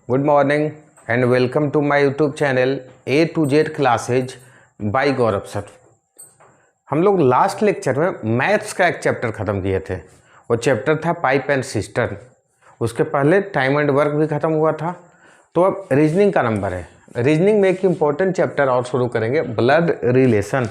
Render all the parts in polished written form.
Good morning and welcome to my YouTube channel A to Z classes by Gaurav sir. हम लोग last lecture में maths का एक chapter ख़त्म किए थे। वो चैप्टर था पाइप एंड सिस्टर्न। उसके पहले टाइम एंड वर्क भी ख़त्म हुआ था। तो अब रीजनिंग का नंबर है। रीजनिंग में एक इम्पॉर्टेंट चैप्टर और शुरू करेंगे, ब्लड रिलेशन।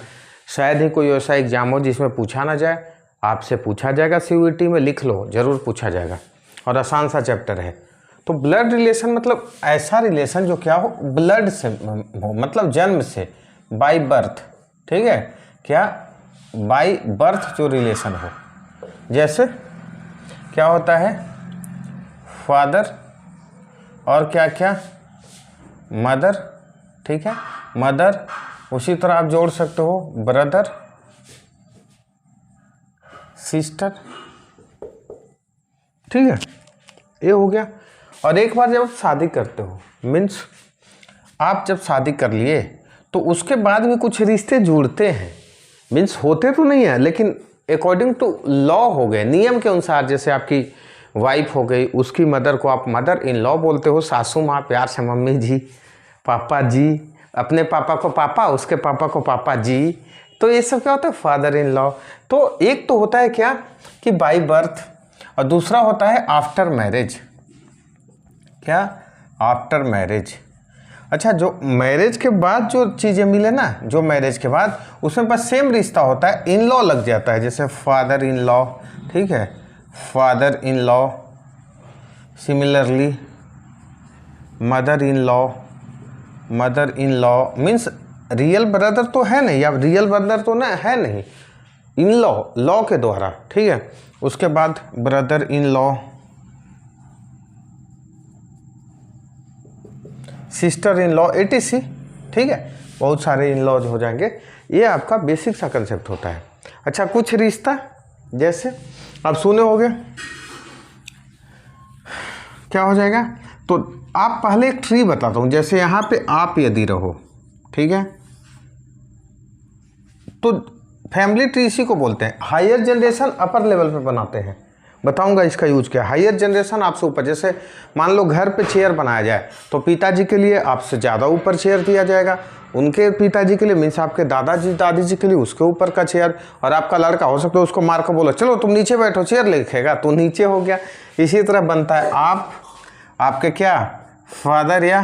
शायद ही कोई ऐसा एग्जाम हो जिसमें पूछा ना जाए। आपसे पूछा जाएगा, CUET में लिख लो, ज़रूर पूछा जाएगा और आसान सा चैप्टर है। तो ब्लड रिलेशन मतलब ऐसा रिलेशन जो क्या हो, ब्लड से हो, मतलब जन्म से, बाय बर्थ। ठीक है, क्या बाय बर्थ जो रिलेशन हो। जैसे क्या होता है, फादर और क्या क्या, मदर। ठीक है, मदर। उसी तरह आप जोड़ सकते हो ब्रदर, सिस्टर। ठीक है, ये हो गया। और एक बार जब आप शादी करते हो, मीन्स आप जब शादी कर लिए तो उसके बाद भी कुछ रिश्ते जुड़ते हैं। मीन्स होते तो नहीं है, लेकिन अकॉर्डिंग टू लॉ हो गए, नियम के अनुसार। जैसे आपकी वाइफ हो गई, उसकी मदर को आप मदर इन लॉ बोलते हो, सासू माँ, प्यार से मम्मी जी, पापा जी, अपने पापा को पापा, उसके पापा को पापा जी। तो ये सब क्या होता है, फादर इन लॉ। तो एक तो होता है क्या कि बाय बर्थ, और दूसरा होता है आफ्टर मैरिज। क्या, आफ्टर मैरिज। अच्छा, जो मैरिज के बाद जो चीज़ें मिले ना, जो मैरिज के बाद उसमें बस सेम रिश्ता होता है, इन लॉ लग जाता है। जैसे फादर इन लॉ, ठीक है, father in law. Similarly mother in law, mother in law means real brother तो है नहीं, या रियल ब्रदर तो ना है नहीं, इन लॉ, लॉ के द्वारा। ठीक है, उसके बाद brother in law, sister in law, etc। ठीक है, बहुत सारे इन लॉज हो जाएंगे। ये आपका बेसिक सा कंसेप्ट होता है। अच्छा, कुछ रिश्ता जैसे आप सुने होंगे, क्या हो जाएगा। तो आप पहले एक ट्री बताता हूँ। जैसे यहाँ पे आप यदि रहो, ठीक है, तो फैमिली ट्री इसी को बोलते हैं। हायर जनरेशन अपर लेवल पे बनाते हैं, बताऊंगा इसका यूज क्या। हायर जनरेशन आपसे ऊपर, जैसे मान लो घर पे चेयर बनाया जाए तो पिताजी के लिए आपसे ज़्यादा ऊपर चेयर दिया जाएगा, उनके पिताजी के लिए मीन्स आपके दादाजी दादी जी के लिए उसके ऊपर का चेयर। और आपका लड़का हो सकता है, उसको मार कर बोलो चलो तुम नीचे बैठो, चेयर लिखेगा तो नीचे हो गया। इसी तरह बनता है आप, आपके क्या फादर, या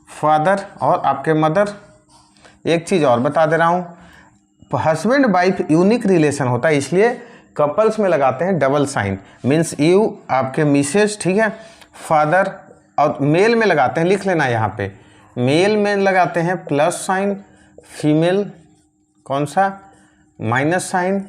फादर और आपके मदर। एक चीज़ और बता दे रहा हूँ, हस्बैंड वाइफ यूनिक रिलेशन होता है, इसलिए कपल्स में लगाते हैं डबल साइन। मीन्स यू आपके मिसेज, ठीक है, फादर। और मेल में लगाते हैं, लिख लेना यहाँ पे, मेल में लगाते हैं प्लस साइन, फीमेल कौन सा, माइनस साइन।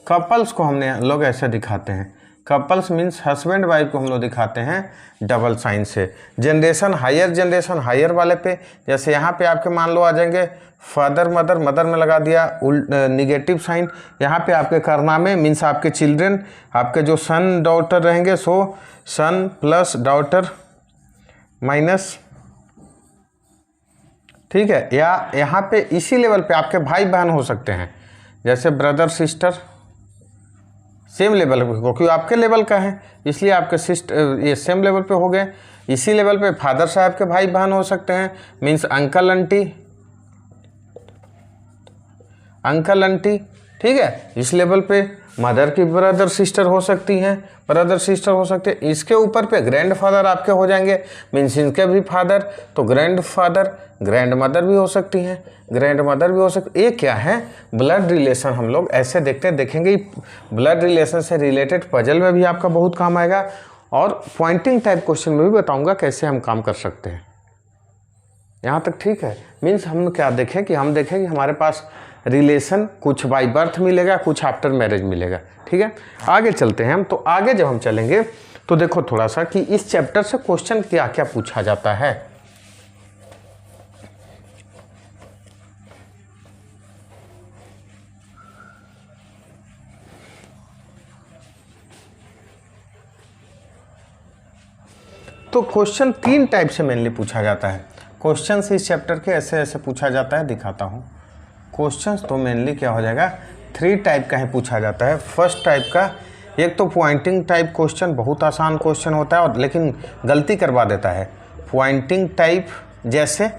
कपल्स को हमने लोग ऐसे दिखाते हैं, कपल्स मीन्स हस्बैंड वाइफ को हम लोग दिखाते हैं डबल साइन से। जनरेशन, हायर जनरेशन हायर वाले पे, जैसे यहाँ पे आपके मान लो आ जाएंगे फादर मदर, मदर में लगा दिया निगेटिव साइन। यहाँ पे आपके कारनामे मीन्स आपके चिल्ड्रन, आपके जो सन डॉटर रहेंगे, सो सन प्लस डॉटर माइनस। ठीक है, या यहाँ पे इसी लेवल पे आपके भाई बहन हो सकते हैं, जैसे ब्रदर सिस्टर, सेम लेवल पे, क्योंकि आपके लेवल का है इसलिए आपके सिस्टर ये सेम लेवल पे हो गए। इसी लेवल पे फादर साहब के भाई बहन हो सकते हैं, means uncle aunty, uncle aunty. ठीक है, इस लेवल पे मदर की ब्रदर सिस्टर हो सकती हैं, ब्रदर सिस्टर हो सकते हैं। इसके ऊपर पे ग्रैंड फादर आपके हो जाएंगे, मीन्स इनके भी फादर, तो ग्रैंड फादर, ग्रैंड मदर भी हो सकती हैं, ग्रैंड मदर भी हो सकती। ये क्या है, ब्लड रिलेशन। हम लोग ऐसे देखेंगे। ब्लड रिलेशन से रिलेटेड पजल में भी आपका बहुत काम आएगा, और पॉइंटिंग टाइप क्वेश्चन में भी बताऊंगा कैसे हम काम कर सकते हैं। यहाँ तक ठीक है। मीन्स हम क्या देखें कि हम देखें कि हमारे पास रिलेशन कुछ बाय बर्थ मिलेगा, कुछ आफ्टर मैरिज मिलेगा। ठीक है, आगे चलते हैं हम। तो आगे जब हम चलेंगे तो देखो थोड़ा सा कि इस चैप्टर से क्वेश्चन क्या क्या पूछा जाता है। तो क्वेश्चन 3 टाइप से मेनली पूछा जाता है। क्वेश्चन इस चैप्टर के ऐसे ऐसे पूछा जाता है, दिखाता हूँ। क्वेश्चंस तो मेनली क्या हो जाएगा, 3 टाइप का ही पूछा जाता है। फर्स्ट टाइप का, एक तो पॉइंटिंग टाइप क्वेश्चन, बहुत आसान क्वेश्चन होता है और लेकिन गलती करवा देता है। पॉइंटिंग टाइप जैसे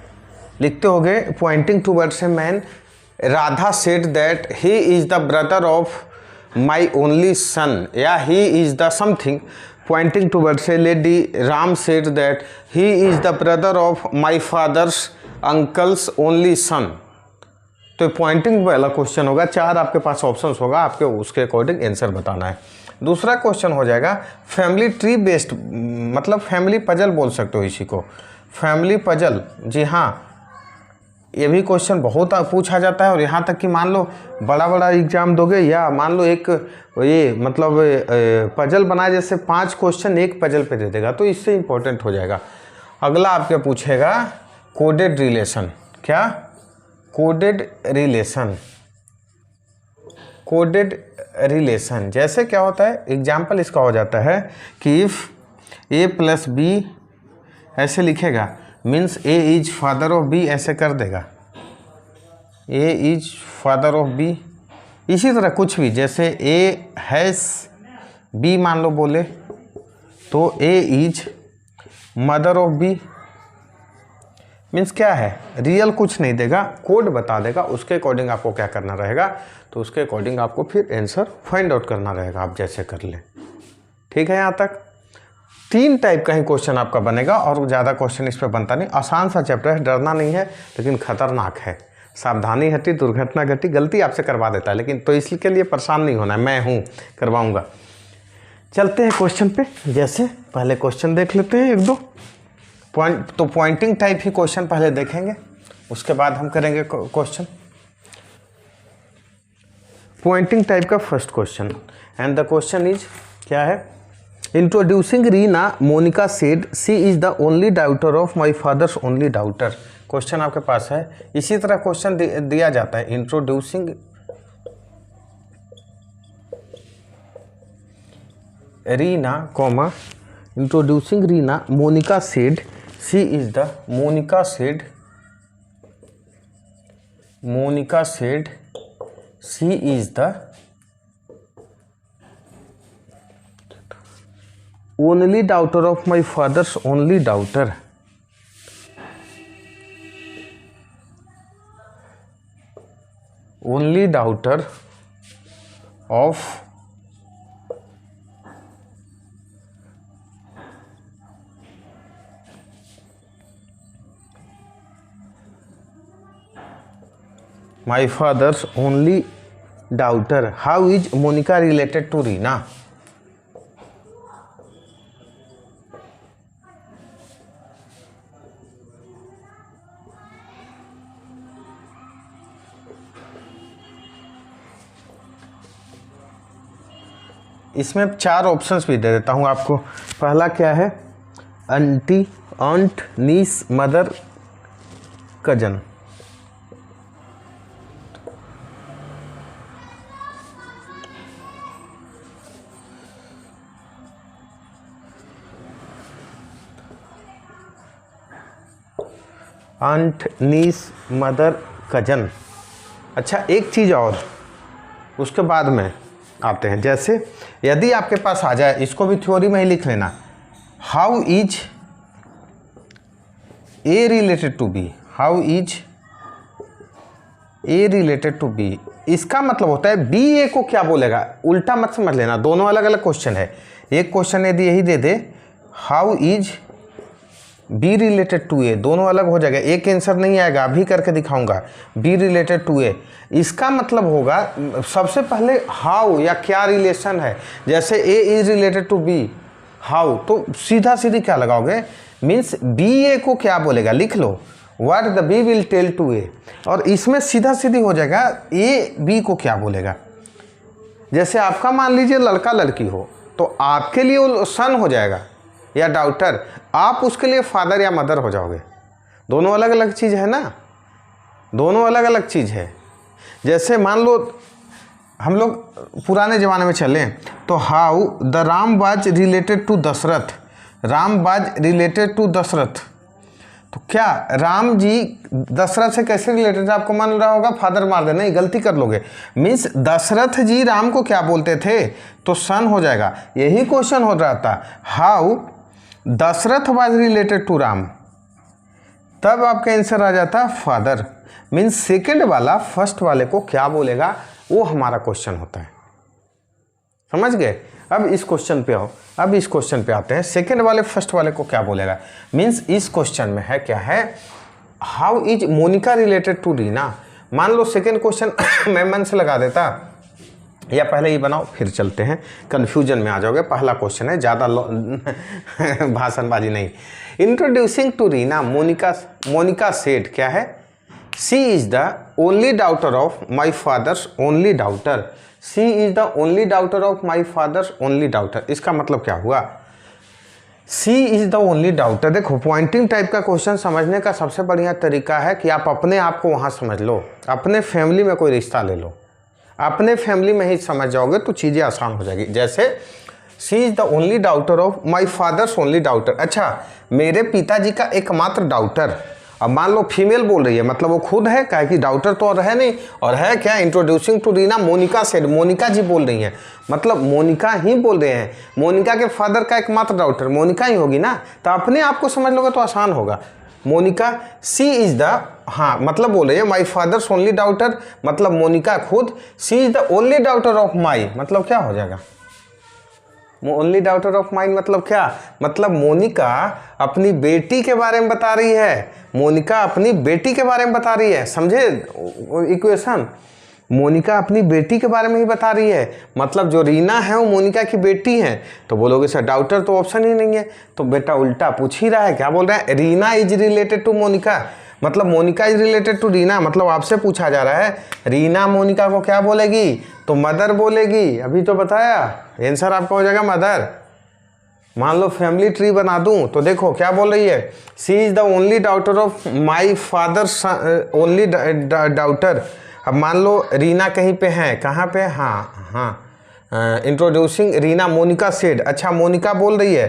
लिखते होगे pointing towards a man, Radha said that he is the brother of my only son, या he is the something pointing towards a lady, Ram said that he is the brother of my father's uncle's only son. तो pointing वाला question होगा, 4 आपके पास options होगा, आपके उसके according answer बताना है। दूसरा क्वेश्चन हो जाएगा फैमिली ट्री बेस्ड, मतलब फैमिली पजल बोल सकते हो इसी को, फैमिली पजल। जी हाँ, ये भी क्वेश्चन बहुत पूछा जाता है, और यहाँ तक कि मान लो बड़ा बड़ा एग्जाम दोगे, या मान लो एक ये मतलब पजल बनाए जैसे 5 क्वेश्चन एक पजल पे दे देगा, तो इससे इम्पोर्टेंट हो जाएगा। अगला आपके पूछेगा कोडेड रिलेशन। क्या? Coded relation. कोडेड रिलेशन जैसे क्या होता है, एग्जाम्पल इसका हो जाता है कि इफ़ a + b ऐसे लिखेगा, means a is father of b, ऐसे कर देगा, a is father of b। इसी तरह कुछ भी, जैसे a हैज़ b मान लो बोले, तो a is mother of b, means क्या है, रियल कुछ नहीं देगा, कोड बता देगा, उसके अकॉर्डिंग आपको क्या करना रहेगा, तो उसके अकॉर्डिंग आपको फिर आंसर फाइंड आउट करना रहेगा, आप जैसे कर लें। ठीक है, यहाँ तक 3 टाइप का ही क्वेश्चन आपका बनेगा, और ज़्यादा क्वेश्चन इस पर बनता नहीं। आसान सा चैप्टर है, डरना नहीं है, लेकिन खतरनाक है। सावधानी हटी दुर्घटना घटी, गलती आपसे करवा देता है, लेकिन तो इसके लिए परेशान नहीं होना है, मैं हूँ, करवाऊँगा। चलते हैं क्वेश्चन पे, जैसे पहले क्वेश्चन देख लेते हैं 1-2 पॉइंट। तो पॉइंटिंग टाइप ही क्वेश्चन पहले देखेंगे, उसके बाद हम करेंगे क्वेश्चन। पॉइंटिंग टाइप का first question, and the question is क्या है, introducing Reena Monika said she is the only daughter of my father's only daughter. Question आपके पास है, इसी तरह क्वेश्चन दिया जाता है, introducing Reena comma introducing Reena Monika said she is the Monica said she is the only daughter of my father's only daughter. Only daughter of my father's only daughter. How is Monica related to Reena? इसमें 4 options भी दे देता हूँ आपको। पहला क्या है, aunty, aunt, नीस, mother, cousin. Aunt, नीस, mother, cousin. अच्छा, एक चीज़ और उसके बाद में आते हैं, जैसे यदि आपके पास आ जाए, इसको भी थ्योरी में ही लिख लेना, how is A related to B, how is A related to B, इसका मतलब होता है बी ए को क्या बोलेगा, उल्टा मत समझ लेना, दोनों अलग अलग क्वेश्चन है। एक क्वेश्चन यदि यही दे दे, how is B related to A, दोनों अलग हो जाएगा, एक आंसर नहीं आएगा, अभी करके दिखाऊंगा, बी रिलेटेड टू ए। इसका मतलब होगा सबसे पहले हाउ या क्या रिलेशन है, जैसे A is related to B, how, तो सीधा सीधी क्या लगाओगे, मीन्स बी ए को क्या बोलेगा, लिख लो, what the B will tell to A, और इसमें सीधा सीधी हो जाएगा ए बी को क्या बोलेगा। जैसे आपका मान लीजिए लड़का लड़की हो, तो आपके लिए वो सन हो जाएगा या डाउटर, आप उसके लिए फादर या मदर हो जाओगे। दोनों अलग अलग चीज़ है ना, दोनों अलग अलग चीज़ है। जैसे मान लो हम लोग पुराने ज़माने में चलें, तो how the Ram was related to Dashrath, Ram was related to Dashrath, तो क्या राम जी दशरथ से कैसे रिलेटेड है, आपको मान रहा होगा फादर मार देना, नहीं गलती कर लोगे, मीन्स दशरथ जी राम को क्या बोलते थे, तो सन हो जाएगा। यही क्वेश्चन हो रहा था, how Dashrath was related to Ram, तब आपका आंसर आ जाता फादर। मीन्स सेकंड वाला फर्स्ट वाले को क्या बोलेगा वो हमारा क्वेश्चन होता है, समझ गए। अब इस क्वेश्चन पे आओ, अब इस क्वेश्चन पे आते हैं, सेकंड वाले फर्स्ट वाले को क्या बोलेगा। मीन्स इस क्वेश्चन में है क्या है, how is Monika related to Reena. मान लो सेकंड क्वेश्चन मैं मन से लगा देता, या पहले ही बनाओ फिर चलते हैं, कंफ्यूजन में आ जाओगे। पहला क्वेश्चन है, ज़्यादा भाषणबाजी नहीं। Introducing to Reena Monika said, क्या है, she is the only daughter of my father's only daughter. She is the only daughter of my father's only daughter. इसका मतलब क्या हुआ, she is the only daughter. देखो पॉइंटिंग टाइप का क्वेश्चन समझने का सबसे बढ़िया तरीका है कि आप अपने आप को वहाँ समझ लो, अपने फैमिली में कोई रिश्ता ले लो, अपने फैमिली में ही समझ जाओगे तो चीज़ें आसान हो जाएगी। जैसे she is the only daughter of my father's only daughter. अच्छा, मेरे पिताजी का एकमात्र डाउटर। अब मान लो फीमेल बोल रही है, मतलब वो खुद है, काहे कि डाउटर तो और है नहीं, और है क्या, introducing to Reena Monika said, Monica ji बोल रही हैं, मतलब मोनिका ही बोल रहे हैं। मोनिका के फादर का एकमात्र डाउटर मोनिका ही होगी ना, तो अपने आप को समझ लोगे तो आसान होगा। मोनिका, सी इज द, हाँ मतलब बोल रही है माई फादर्स ओनली डाउटर, मतलब मोनिका खुद, she is the only daughter of my, मतलब क्या हो जाएगा, ओनली डाउटर ऑफ माइन मतलब क्या, मतलब मोनिका अपनी बेटी के बारे में बता रही है, मोनिका अपनी बेटी के बारे में बता रही है, समझे इक्वेशन। मोनिका अपनी बेटी के बारे में ही बता रही है, मतलब जो रीना है वो मोनिका की बेटी है। तो बोलोगे सर डाउटर तो ऑप्शन ही नहीं है, तो बेटा उल्टा पूछ ही रहा है, क्या बोल रहा है, Reena is related to Monica, मतलब Monica is related to Reena, मतलब आपसे पूछा जा रहा है रीना मोनिका को क्या बोलेगी, तो मदर बोलेगी। अभी तो बताया, आंसर आपका हो जाएगा मदर। मान लो फैमिली ट्री बना दूं तो देखो क्या बोल रही है, she is the only daughter of my father's only daughter. अब मान लो रीना कहीं पे है, कहाँ पे, हाँ इंट्रोड्यूसिंग रीना मोनिका सेड। अच्छा मोनिका बोल रही है,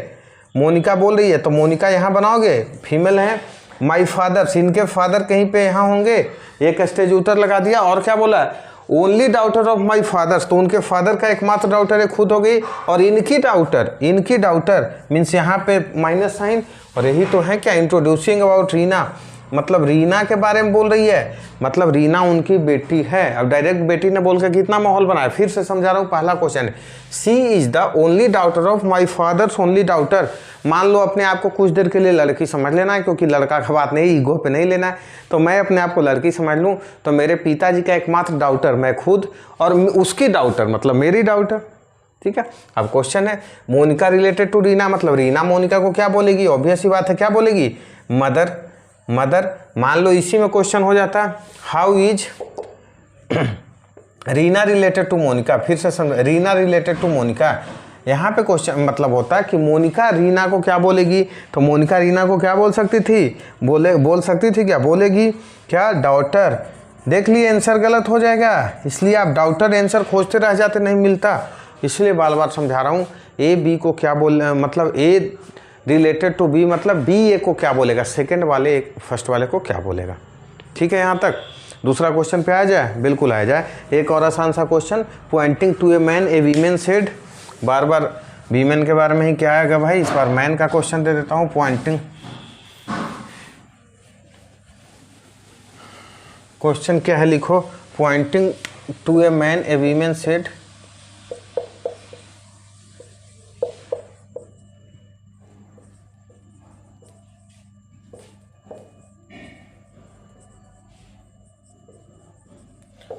मोनिका बोल रही है तो मोनिका यहाँ बनाओगे, फीमेल है। माई फादर्स, इनके फादर कहीं पे यहाँ होंगे, एक स्टेज उतर लगा दिया, और क्या बोला, only daughter of my fathers, तो उनके फादर का एकमात्र डाउटर है खुद हो गई, और इनकी डाउटर मीन्स यहाँ पे माइनस साइन, और यही तो है क्या, इंट्रोड्यूसिंग अबाउट रीना, मतलब रीना के बारे में बोल रही है, मतलब रीना उनकी बेटी है। अब डायरेक्ट बेटी ने बोल के कितना माहौल बनाया, फिर से समझा रहा हूँ। पहला question, she is the only daughter of my father's only daughter. मान लो अपने आप को कुछ देर के लिए लड़की समझ लेना है, क्योंकि लड़का का बात नहीं, ईगो पे नहीं लेना है, तो मैं अपने आप को लड़की समझ लूँ, तो मेरे पिताजी का एकमात्र डाउटर मैं खुद, और उसकी डाउटर मतलब मेरी डाउटर, ठीक है। अब क्वेश्चन है मोनिका रिलेटेड टू रीना, मतलब रीना मोनिका को क्या बोलेगी, ऑब्वियस ही बात है, क्या बोलेगी, मदर। मान लो इसी में क्वेश्चन हो जाता, how is Reena related to Monika, फिर से समझ, रीना रिलेटेड टू मोनिका। यहाँ पे क्वेश्चन मतलब होता है कि मोनिका रीना को क्या बोलेगी, तो मोनिका रीना को क्या बोल सकती थी, बोल सकती थी क्या, बोलेगी क्या, डॉटर। देख लिए आंसर गलत हो जाएगा, इसलिए आप डॉटर आंसर खोजते रह जाते, नहीं मिलता, इसलिए बार बार समझा रहा हूँ। ए बी को क्या बोल, मतलब ए रिलेटेड टू बी, मतलब बी ए को क्या बोलेगा, सेकंड वाले फर्स्ट वाले को क्या बोलेगा, ठीक है। यहाँ तक दूसरा क्वेश्चन पे आ जाए, बिल्कुल आ जाए। एक और आसान सा question, pointing to a man a women said, बार बार वीमेन के बारे में ही क्या आएगा भाई, इस बार मैन का क्वेश्चन दे देता हूँ। पॉइंटिंग क्वेश्चन क्या है, लिखो, pointing to a man a women said,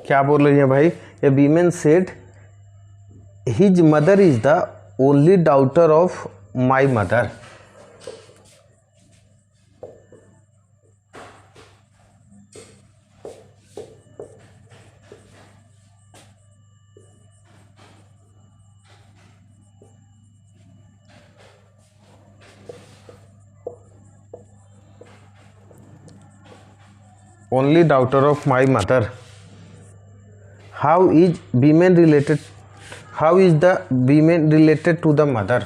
क्या बोल रही है भाई, a women said his mother is the only daughter of my mother. Only daughter of my mother. How is women related, how is the women related to the mother.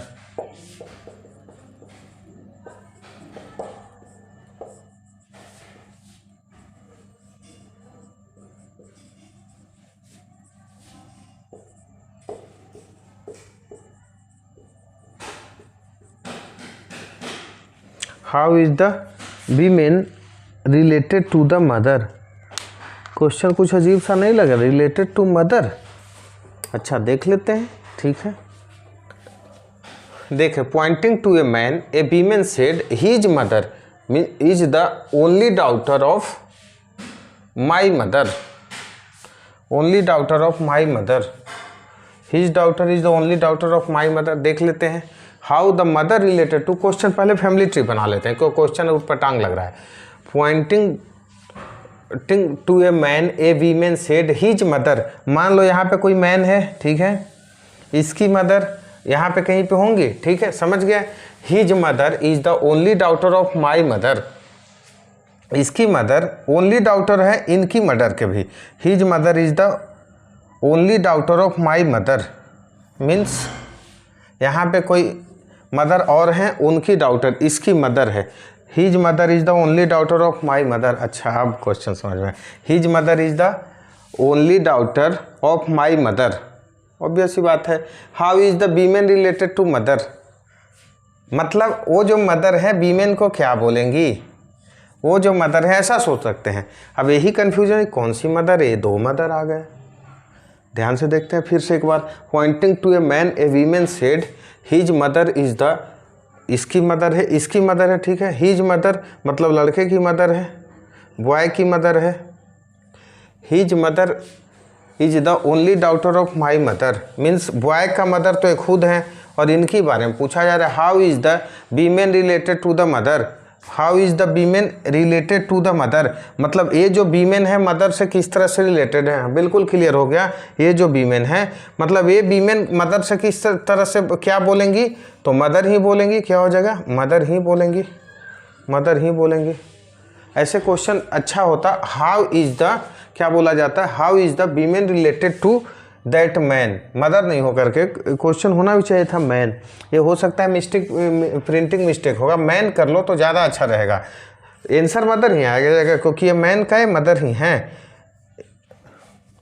How is the women related to the mother. Question कुछ अजीब सा नहीं लगा, related to mother. अच्छा देख लेते हैं, ठीक है। देखे, pointing to a man a women said his mother is the only daughter of my mother. Only daughter of my mother, his daughter is the only daughter of my mother. देख लेते हैं how the mother related to. Question पहले family tree बना लेते हैं, क्योंकि question ऊपर टांग लग रहा है। Pointing to a man a women said his mother. मान लो यहाँ पे कोई मैन है, ठीक है, इसकी मदर यहाँ पे कहीं पे होंगी, ठीक है, समझ गया। His mother is the only daughter of my mother. इसकी मदर ओनली डॉटर है इनकी मदर के भी। His mother is the only daughter of my mother means यहाँ पे कोई मदर और हैं, उनकी डॉटर इसकी मदर है। His mother is the only daughter of my mother. अच्छा अब क्वेश्चन समझ में। His mother is the only daughter of my mother, obvious सी बात है। How is the women related to mother, मतलब वो जो मदर है वीमेन को क्या बोलेंगी, वो जो मदर है, ऐसा सोच सकते हैं। अब यही कन्फ्यूजन है, कौन सी मदर है, दो मदर आ गए। ध्यान से देखते हैं फिर से एक बार। Pointing to a man a women said his mother is the, इसकी मदर है, इसकी मदर है, ठीक है। हिज मदर मतलब लड़के की मदर है, बॉय की मदर है। His mother is the only daughter of my mother means boy का मदर तो एक खुद है, और इनके बारे में पूछा जा रहा है। How is the women related to the mother. How is the women related to the mother, मतलब ये जो वीमेन है मदर से किस तरह से रिलेटेड है। बिल्कुल क्लियर हो गया। ये जो वीमेन है मतलब ये वीमेन मदर से किस तरह से क्या बोलेंगी, तो मदर ही बोलेंगी। क्या हो जाएगा, मदर ही बोलेंगी, मदर ही बोलेंगी। ऐसे क्वेश्चन अच्छा होता। हाउ इज द, क्या बोला जाता है, how is the women related to that man. Mother नहीं हो करके क्वेश्चन होना भी चाहिए था मैन। ये हो सकता है मिस्टेक, प्रिंटिंग मिस्टेक होगा। मैन कर लो तो ज़्यादा अच्छा रहेगा। आंसर मदर ही आएगा क्योंकि ये मैन का है, मदर ही हैं,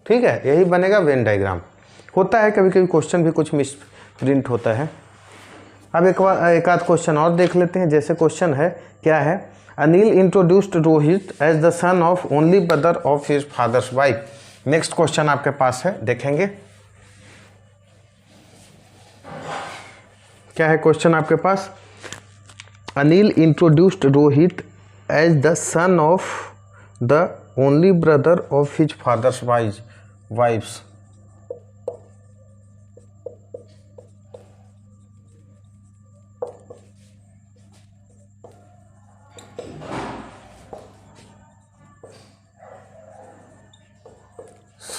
ठीक है। यही बनेगा वेन डायग्राम। होता है कभी कभी क्वेश्चन भी कुछ मिस प्रिंट होता है। अब एक आध क्वेश्चन और देख लेते हैं। जैसे क्वेश्चन है, क्या है, Anil introduced Rohit as the son of only brother of his father's wife. Next question आपके पास है, देखेंगे क्या है क्वेश्चन आपके पास। Anil introduced Rohit as the son of the only brother of his father's wife's.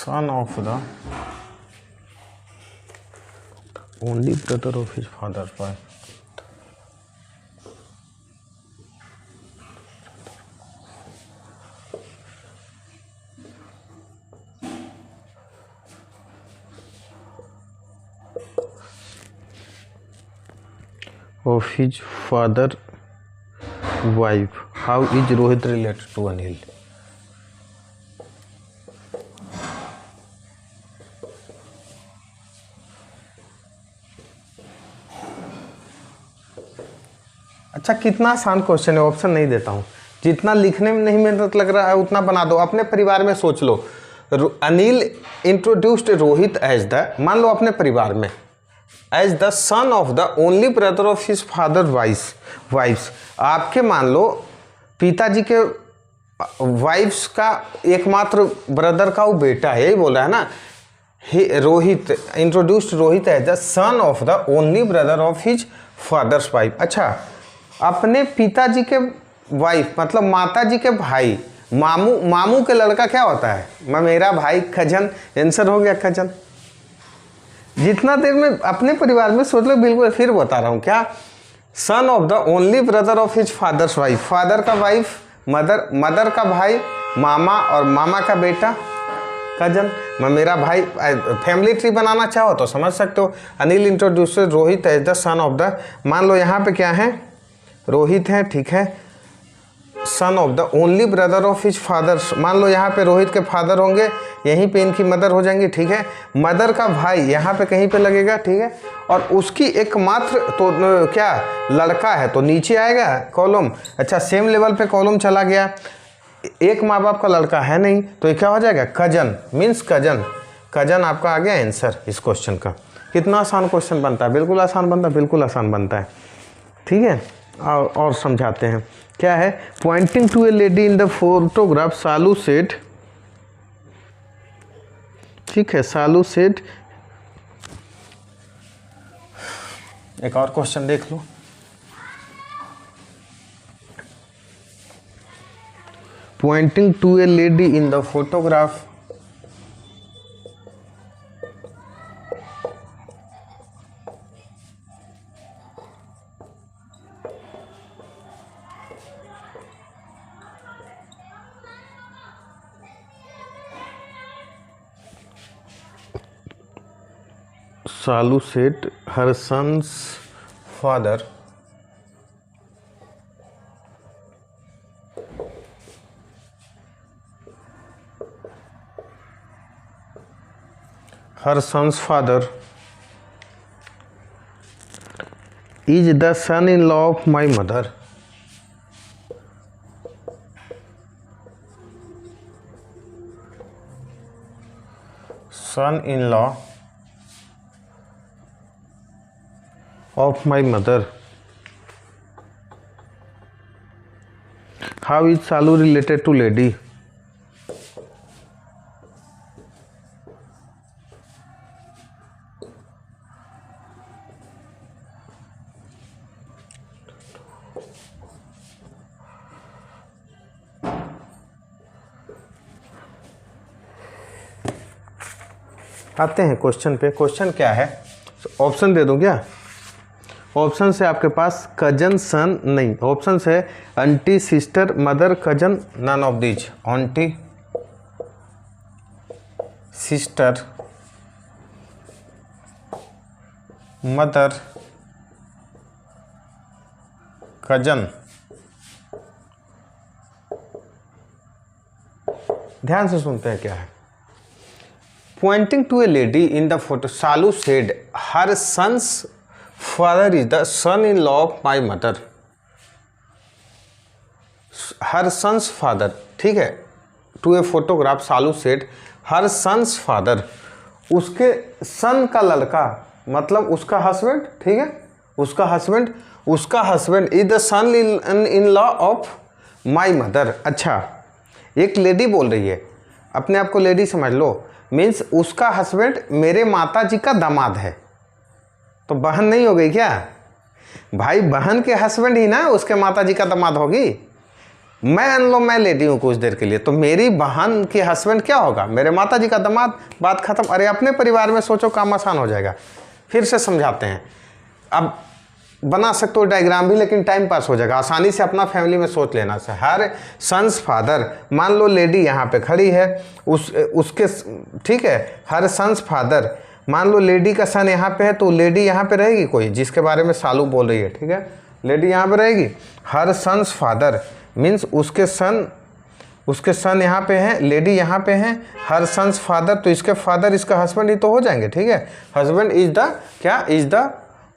son of the only brother of his father's wife. Of his father wife. How is Rohit related to Anil? अच्छा कितना आसान question है, option नहीं देता हूँ। जितना लिखने में नहीं मेहनत लग रहा है उतना बना दो। अपने परिवार में सोच लो, Anil introduced Rohit as the, मान लो अपने परिवार में, as the son of the only brother of his father wife's. आपके मान लो पिताजी के वाइफ्स का एकमात्र ब्रदर का वो बेटा है, यही बोला है ना। Rohit introduced Rohit as the son of the only brother of his father's wife. अच्छा, अपने पिताजी के वाइफ मतलब माता जी के भाई, मामू के लड़का क्या होता है, मेरा भाई, कजन। आंसर हो गया कजन। जितना देर में अपने परिवार में सोच लो, बिल्कुल फिर बता रहा हूँ क्या, सन of the only brother of his father's wife. Father का वाइफ, मदर का भाई, मामा, और मामा का बेटा कजन। मेरा भाई। फैमिली ट्री बनाना चाहो तो समझ सकते हो। Anil introduced Rohit as the son of the, मान लो यहाँ पे क्या है, रोहित है, ठीक है, son of the only brother of his fathers. मान लो यहाँ पे रोहित के फादर होंगे, यहीं पे इनकी मदर हो जाएंगी, ठीक है। मदर का भाई यहाँ पे कहीं पे लगेगा, ठीक है, और उसकी एकमात्र तो क्या लड़का है तो नीचे आएगा कॉलम। अच्छा, सेम लेवल पे कॉलम चला गया। एक माँ बाप का लड़का है नहीं, तो ये क्या हो जाएगा, कजन, मीन्स कजन। कजन आपका आ गया आंसर इस क्वेश्चन का। कितना आसान क्वेश्चन बनता है, बिल्कुल आसान बनता है, बिल्कुल आसान बनता है। ठीक है, और समझाते हैं क्या है। Pointing to a lady in the photograph Salu said, ठीक है, सालू सेड। एक और क्वेश्चन देख लो। Pointing to a lady in the photograph Salu said her son's father, her son's father is the son-in-law of my mother. Son-in-law of my mother. How is Salu related to lady? आते हैं question पे। Question क्या है, option दे दूं क्या? Option से आपके पास cousin सन नहीं, ऑप्शन है aunty sister mother cousin, none of these. Aunty sister mother cousin. ध्यान से सुनते हैं क्या है। Pointing to a lady in the photo, Salu said, her son's father is the son-in-law of my mother. Her son's father, ठीक है। To a photograph, Salu said, her son's father, उसके सन का लड़का मतलब उसका हस्बैंड, ठीक है, उसका husband is the son in law of my mother. अच्छा, एक लेडी बोल रही है, अपने आप को लेडी समझ लो, मीन्स उसका हस्बैंड मेरे माता जी का दामाद है, तो बहन नहीं हो गई क्या भाई? बहन के हस्बैंड ही ना उसके माता जी का दामाद होगी। मैं मान लो मैं लेडी हूँ कुछ देर के लिए, तो मेरी बहन के हस्बैंड क्या होगा? मेरे माता जी का दामाद। बात खत्म। अरे अपने परिवार में सोचो, काम आसान हो जाएगा। फिर से समझाते हैं। अब बना सकते हो डायग्राम भी, लेकिन टाइम पास हो जाएगा। आसानी से अपना फैमिली में सोच लेना से। हर सन्स फादर, मान लो लेडी यहाँ पे खड़ी है, उसके, ठीक है, हर सन्स फादर, मान लो लेडी का सन यहाँ पे है, तो लेडी यहाँ पे रहेगी कोई जिसके बारे में सालू बोल रही है, ठीक है, लेडी यहाँ पे रहेगी। हर सन्स फादर मीन्स उसके सन यहाँ पे हैं, लेडी यहाँ पे हैं, हर सन्स फादर, तो इसके फादर इसका हस्बैंड ही तो हो जाएंगे, ठीक है। हस्बैंड इज द क्या, इज द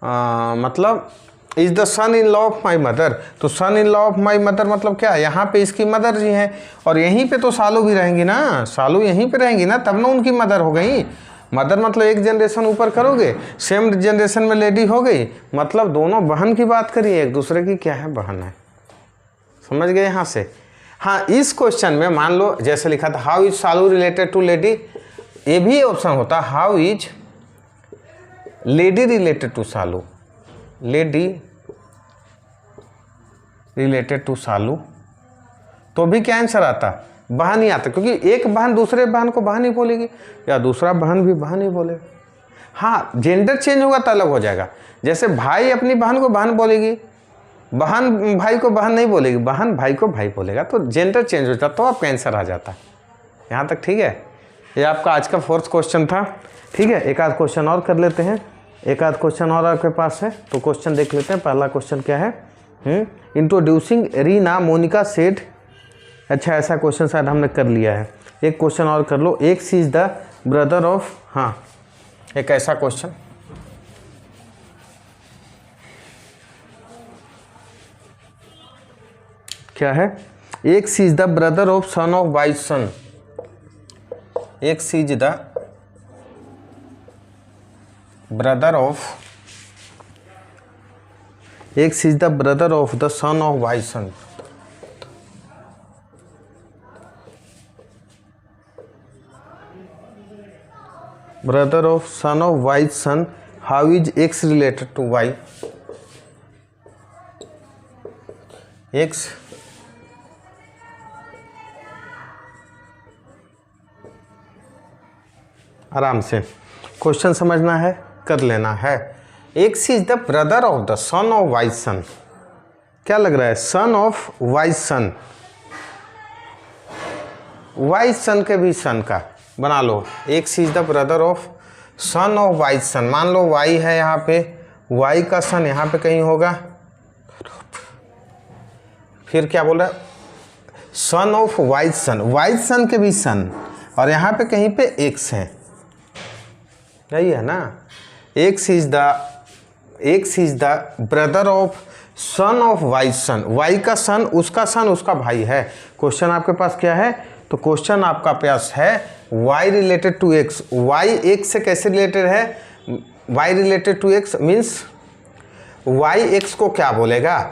मतलब is the son in law of my mother. तो son in law of my mother मतलब क्या, यहाँ पे इसकी मदर जी हैं, और यहीं पे तो सालू भी रहेंगी ना, सालू यहीं पे रहेंगी ना, तब ना उनकी मदर हो गई। मदर मतलब एक जनरेशन ऊपर करोगे, सेम जनरेशन में लेडी हो गई, मतलब दोनों बहन की बात करिए, एक दूसरे की क्या है, बहन है। समझ गए यहाँ से? हाँ, इस क्वेश्चन में मान लो जैसे लिखा था, how is Salu related to lady, ये भी ऑप्शन होता, how is lady related to Salu, lady related to Salu, तो भी क्या आंसर आता, बहन ही आता, क्योंकि एक बहन दूसरे बहन को बहन ही बोलेगी, या दूसरा बहन भी बहन ही बोलेगा। हाँ, जेंडर चेंज होगा तो अलग हो जाएगा। जैसे भाई अपनी बहन को बहन बोलेगी, बहन भाई को बहन नहीं बोलेगी, बहन भाई को भाई बोलेगा, तो जेंडर चेंज हो जाता, तो आपका आंसर आ जाता है। यहाँ तक ठीक है? ये आपका आज का 4th क्वेश्चन था, ठीक है। एक आध क्वेश्चन और कर लेते हैं, एक आध क्वेश्चन और आपके पास है, तो क्वेश्चन देख लेते हैं। पहला क्वेश्चन क्या है, इंट्रोड्यूसिंग रीना मोनिका सेड। अच्छा, ऐसा क्वेश्चन शायद हमने कर लिया है। एक क्वेश्चन और कर लो, X is the brother of, हाँ, एक ऐसा क्वेश्चन, क्या है, X is the brother of son of Y son. X is the brother of, X is the brother of the son of Y son. Brother of son of Y son, how is X related to Y. X आराम से question समझना है, कर लेना है। X is the brother of the son of Y सन। क्या लग रहा है, son of Y son, Y son के भी सन का बना लो। X is the brother of son of Y son, मान लो वाई है यहाँ पे, वाई का सन यहाँ पे कहीं होगा, फिर क्या बोल रहा है, son of Y son, Y son के भी सन, और यहाँ पे कहीं पे एक्स है, यही है ना। X is the brother of son of Y son, Y का सन उसका भाई है। क्वेश्चन आपके पास क्या है, तो क्वेश्चन आपका पास है Y related to X. Y X से कैसे रिलेटेड है, Y related to X means Y X को क्या बोलेगा,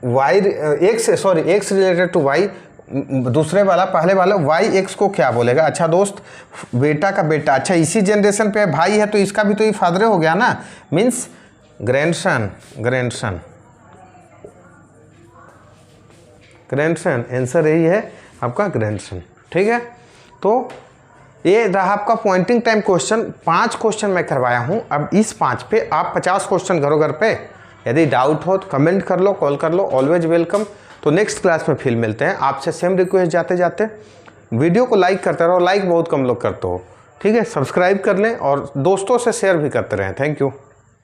Y X related to Y, दूसरे वाला पहले वाला वाई एक्स को क्या बोलेगा। अच्छा दोस्त, बेटा का बेटा, अच्छा इसी जनरेशन पे भाई है तो इसका भी तो ये फादर हो गया ना, मीन्स ग्रैंडसन, आंसर यही है आपका ग्रैंडसन। ठीक है, तो ये रहा आपका पॉइंटिंग टाइम क्वेश्चन। 5 क्वेश्चन मैं करवाया हूँ। अब इस 5 पे आप 50 क्वेश्चन करो घर पे। यदि डाउट हो तो कमेंट कर लो, कॉल कर लो, ऑलवेज वेलकम। तो नेक्स्ट क्लास में फिर मिलते हैं। आपसे सेम रिक्वेस्ट जाते जाते वीडियो को लाइक करते रहो, लाइक बहुत कम लोग करते हो, ठीक है। सब्सक्राइब कर लें और दोस्तों से शेयर भी करते रहें। Thank you.